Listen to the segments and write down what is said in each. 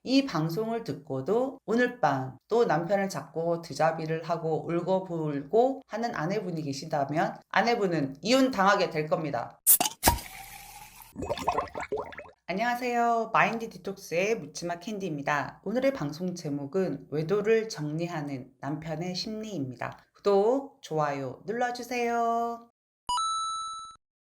이 방송을 듣고도 오늘 밤 또 남편을 잡고 드자비를 하고 울고불고 하는 아내분이 계시다면 아내분은 이혼 당하게 될 겁니다. 안녕하세요. 마인드 디톡스의 묻지마 캔디입니다. 오늘의 방송 제목은 외도를 정리하는 남편의 심리입니다. 구독, 좋아요 눌러주세요.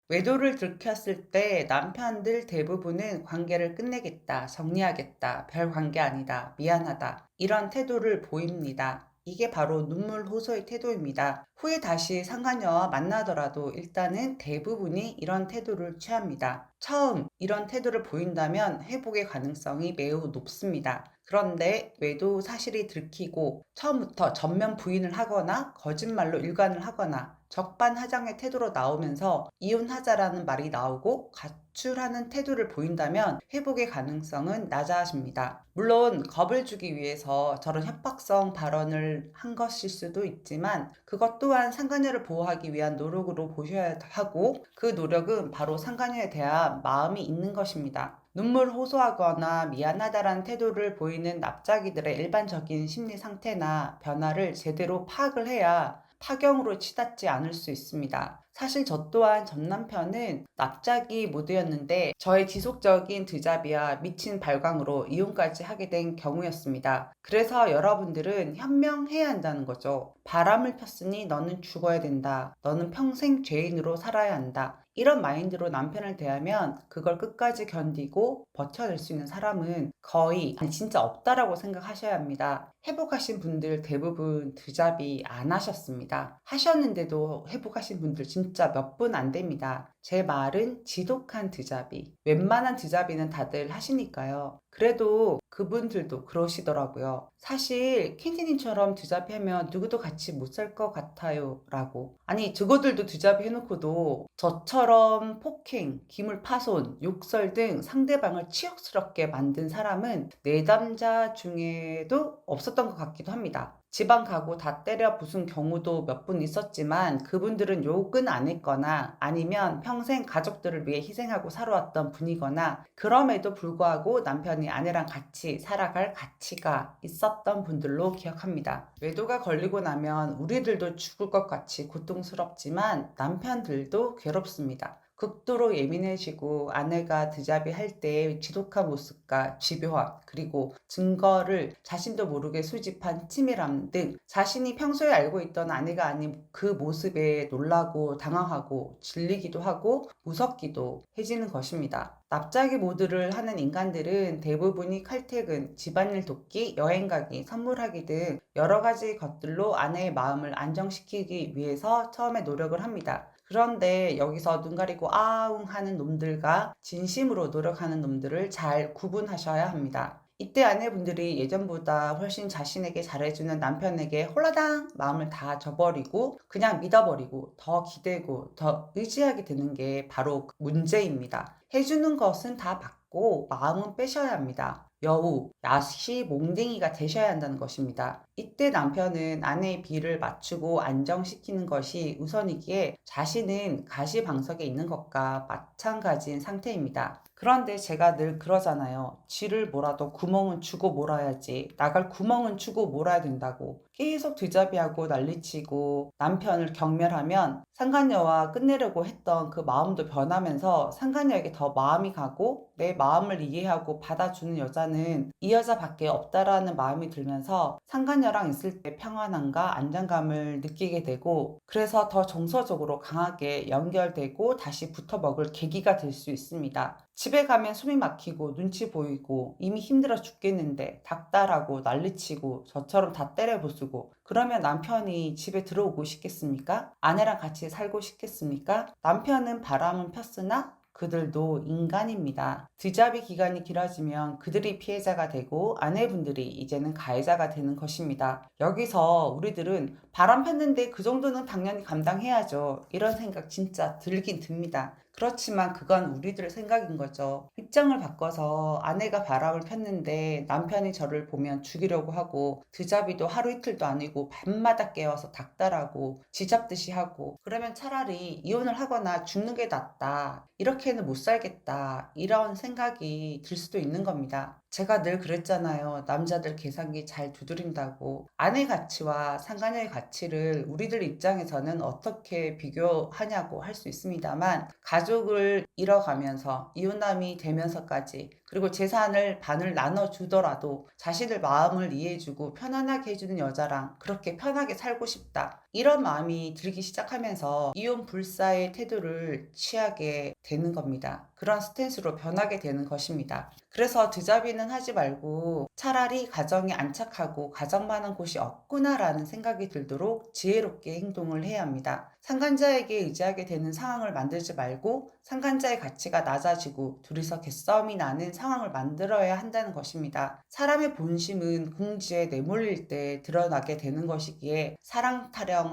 외도를 들켰을 때 남편들 대부분은 관계를 끝내겠다, 정리하겠다, 별 관계 아니다, 미안하다, 이런 태도를 보입니다. 이게 바로 눈물 호소의 태도입니다. 후에 다시 상간녀와 만나더라도 일단은 대부분이 이런 태도를 취합니다. 처음 이런 태도를 보인다면 회복의 가능성이 매우 높습니다. 그런데 외도 사실이 들키고 처음부터 전면 부인을 하거나 거짓말로 일관을 하거나 적반하장의 태도로 나오면서 이혼하자라는 말이 나오고 가출하는 태도를 보인다면 회복의 가능성은 낮아집니다. 물론 겁을 주기 위해서 저런 협박성 발언을 한 것일 수도 있지만 그것 또한 상간녀를 보호하기 위한 노력으로 보셔야 하고 그 노력은 바로 상간녀에 대한 마음이 있는 것입니다. 눈물 호소하거나 미안하다라는 태도를 보이는 납작이들의 일반적인 심리 상태나 변화를 제대로 파악을 해야 파경으로 치닫지 않을 수 있습니다. 사실 저 또한 전 남편은 납작이 모드였는데 저의 지속적인 드잡이와 미친 발광으로 이혼까지 하게 된 경우였습니다. 그래서 여러분들은 현명해야 한다는 거죠. 바람을 폈으니 너는 죽어야 된다. 너는 평생 죄인으로 살아야 한다. 이런 마인드로 남편을 대하면 그걸 끝까지 견디고 버텨낼 수 있는 사람은 거의 진짜 없다라고 생각하셔야 합니다. 회복하신 분들 대부분 드잡이 안 하셨습니다. 하셨는데도 회복하신 분들 진짜 몇 분 안 됩니다. 제 말은 지독한 드잡이. 웬만한 드잡이는 다들 하시니까요. 그래도 그분들도 그러시더라고요. 사실 캔디님처럼 드잡이 하면 누구도 같이 못 살 것 같아요 라고. 아니 저거들도 드잡이 해놓고도 저처럼 폭행, 기물 파손, 욕설 등 상대방을 치욕스럽게 만든 사람은 내담자 중에도 없었던 것 같기도 합니다. 지방 가고 다 때려 부순 경우도 몇 분 있었지만 그분들은 욕은 안 했거나 아니면 평생 가족들을 위해 희생하고 살아왔던 분이거나 그럼에도 불구하고 남편이 아내랑 같이 살아갈 가치가 있었던 분들로 기억합니다. 외도가 걸리고 나면 우리들도 죽을 것 같이 고통스럽지만 남편들도 괴롭습니다. 극도로 예민해지고 아내가 드잡이 할 때 지독한 모습과 집요함 그리고 증거를 자신도 모르게 수집한 치밀함 등 자신이 평소에 알고 있던 아내가 아닌 그 모습에 놀라고 당황하고 질리기도 하고 무섭기도 해지는 것입니다. 납작이 모드를 하는 인간들은 대부분이 칼퇴근, 집안일 돕기, 여행 가기, 선물하기 등 여러 가지 것들로 아내의 마음을 안정시키기 위해서 처음에 노력을 합니다. 그런데 여기서 눈 가리고 아웅 하는 놈들과 진심으로 노력하는 놈들을 잘 구분하셔야 합니다. 이때 아내분들이 예전보다 훨씬 자신에게 잘해주는 남편에게 홀라당 마음을 다 줘버리고 그냥 믿어버리고 더 기대고 더 의지하게 되는 게 바로 그 문제입니다. 해주는 것은 다 받고 마음은 빼셔야 합니다. 여우, 야시, 몽둥이가 되셔야 한다는 것입니다. 이때 남편은 아내의 비를 맞추고 안정시키는 것이 우선이기에 자신은 가시방석에 있는 것과 마찬가지인 상태입니다. 그런데 제가 늘 그러잖아요. 쥐를 몰아도 구멍은 주고 몰아야지. 나갈 구멍은 주고 몰아야 된다고. 계속 뒤잡이하고 난리치고 남편을 경멸하면 상간녀와 끝내려고 했던 그 마음도 변하면서 상간녀에게 더 마음이 가고 내 마음을 이해하고 받아주는 여자는 이 여자밖에 없다라는 마음이 들면서 상간녀랑 있을 때 평안함과 안정감을 느끼게 되고 그래서 더 정서적으로 강하게 연결되고 다시 붙어먹을 계기가 될 수 있습니다. 집에 가면 숨이 막히고 눈치 보이고 이미 힘들어 죽겠는데 닥달하고 난리치고 저처럼 다 때려부수고 그러면 남편이 집에 들어오고 싶겠습니까? 아내랑 같이 살고 싶겠습니까? 남편은 바람은 폈으나 그들도 인간입니다. 드잡이 기간이 길어지면 그들이 피해자가 되고 아내분들이 이제는 가해자가 되는 것입니다. 여기서 우리들은 바람 폈는데 그 정도는 당연히 감당해야죠. 이런 생각 진짜 들긴 듭니다. 그렇지만 그건 우리들 생각인 거죠. 입장을 바꿔서 아내가 바람을 폈는데 남편이 저를 보면 죽이려고 하고 드자비도 하루 이틀도 아니고 밤마다 깨워서 닥달하고 쥐잡듯이 하고 그러면 차라리 이혼을 하거나 죽는 게 낫다. 이렇게는 못 살겠다. 이런 생각이 들 수도 있는 겁니다. 제가 늘 그랬잖아요. 남자들 계산기 잘 두드린다고. 아내 가치와 상간녀의 가치를 우리들 입장에서는 어떻게 비교하냐고 할 수 있습니다만 가족을 잃어가면서 이혼남이 되면서까지 그리고 재산을 반을 나눠주더라도 자신의 마음을 이해해주고 편안하게 해주는 여자랑 그렇게 편하게 살고 싶다. 이런 마음이 들기 시작하면서 이혼 불사의 태도를 취하게 되는 겁니다. 그런 스탠스로 변하게 되는 것입니다. 그래서 드자비는 하지 말고 차라리 가정에 안착하고 가정만한 곳이 없구나라는 생각이 들도록 지혜롭게 행동을 해야 합니다. 상간자에게 의지하게 되는 상황을 만들지 말고 상간자의 가치가 낮아지고 둘이서 개싸움이 나는 상황을 만들어야 한다는 것입니다. 사람의 본심은 궁지에 내몰릴 때 드러나게 되는 것이기에 사랑 타령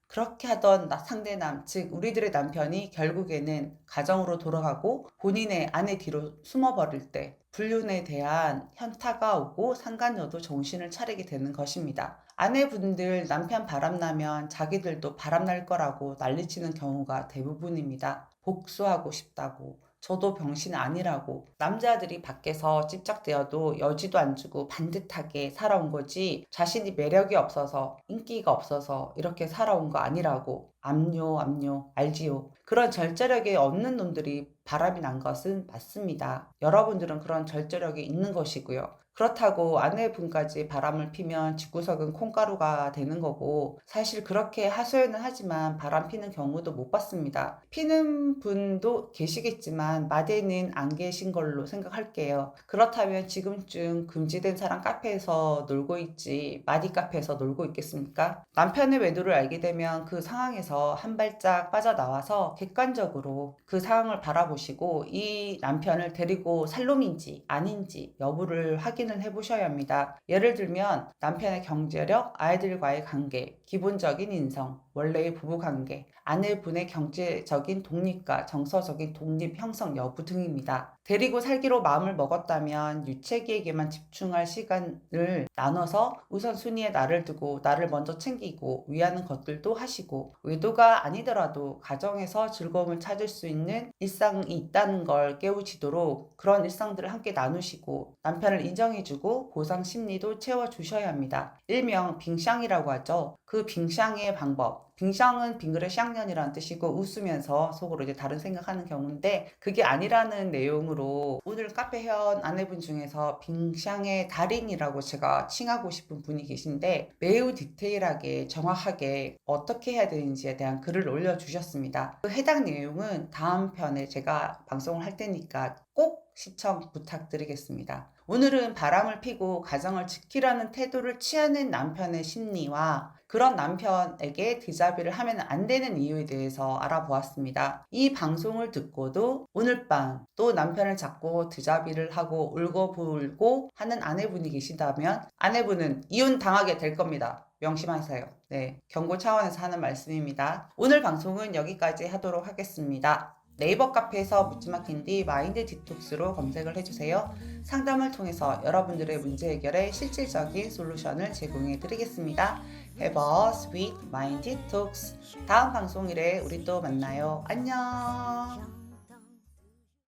그렇게 하던 상대남 즉 우리들의 남편이 결국에는 가정으로 돌아가고 본인의 아내 뒤로 숨어버릴 때 불륜에 대한 현타가 오고 상간녀도 정신을 차리게 되는 것입니다. 아내분들 남편 바람나면 자기들도 바람날 거라고 난리치는 경우가 대부분입니다. 복수하고 싶다고. 저도 병신 아니라고. 남자들이 밖에서 찝적대어도 여지도 안 주고 반듯하게 살아온 거지 자신이 매력이 없어서 인기가 없어서 이렇게 살아온 거 아니라고. 압류 알지요. 그런 절제력이 없는 놈들이 바람이 난 것은 맞습니다. 여러분들은 그런 절제력이 있는 것이고요. 그렇다고 아내분까지 바람을 피면 집구석은 콩가루가 되는 거고 사실 그렇게 하소연은 하지만 바람 피는 경우도 못 봤습니다. 피는 분도 계시겠지만 마대는 안 계신 걸로 생각할게요. 그렇다면 지금쯤 금지된 사랑 카페에서 놀고 있지 마디 카페에서 놀고 있겠습니까? 남편의 외도를 알게 되면 그 상황에서 한 발짝 빠져나와서 객관적으로 그 상황을 바라보시고 이 남편을 데리고 살 놈인지 아닌지 여부를 확인을 해보셔야 합니다. 예를 들면 남편의 경제력, 아이들과의 관계, 기본적인 인성, 원래의 부부관계, 아내분의 경제적인 독립과 정서적인 독립 형성 여부 등입니다. 데리고 살기로 마음을 먹었다면 유체기에게만 집중할 시간을 나눠서 우선순위에 나를 두고 나를 먼저 챙기고 위하는 것들도 하시고 외도가 아니더라도 가정에서 즐거움을 찾을 수 있는 일상이 있다는 걸 깨우치도록 그런 일상들을 함께 나누시고 남편을 인정해주고 보상 심리도 채워주셔야 합니다. 일명 빙샹이라고 하죠. 그 빙샹의 방법. 빙샹은 빙그레 샹년이라는 뜻이고 웃으면서 속으로 이제 다른 생각하는 경우인데 그게 아니라는 내용으로 오늘 카페 회원 아내분 중에서 빙샹의 달인이라고 제가 칭하고 싶은 분이 계신데 매우 디테일하게 정확하게 어떻게 해야 되는지에 대한 글을 올려주셨습니다. 그 해당 내용은 다음 편에 제가 방송을 할 테니까 꼭 시청 부탁드리겠습니다. 오늘은 바람을 피고 가정을 지키려는 태도를 취하는 남편의 심리와 그런 남편에게 드자비를 하면 안 되는 이유에 대해서 알아보았습니다. 이 방송을 듣고도 오늘 밤 또 남편을 잡고 드자비를 하고 울고불고 하는 아내분이 계시다면 아내분은 이혼 당하게 될 겁니다. 명심하세요. 네, 경고 차원에서 하는 말씀입니다. 오늘 방송은 여기까지 하도록 하겠습니다. 네이버 카페에서 묻지마캔디 마인드 디톡스로 검색을 해주세요. 상담을 통해서 여러분들의 문제 해결에 실질적인 솔루션을 제공해 드리겠습니다. Have a sweet mind detox. 다음 방송일에 우리 또 만나요. 안녕.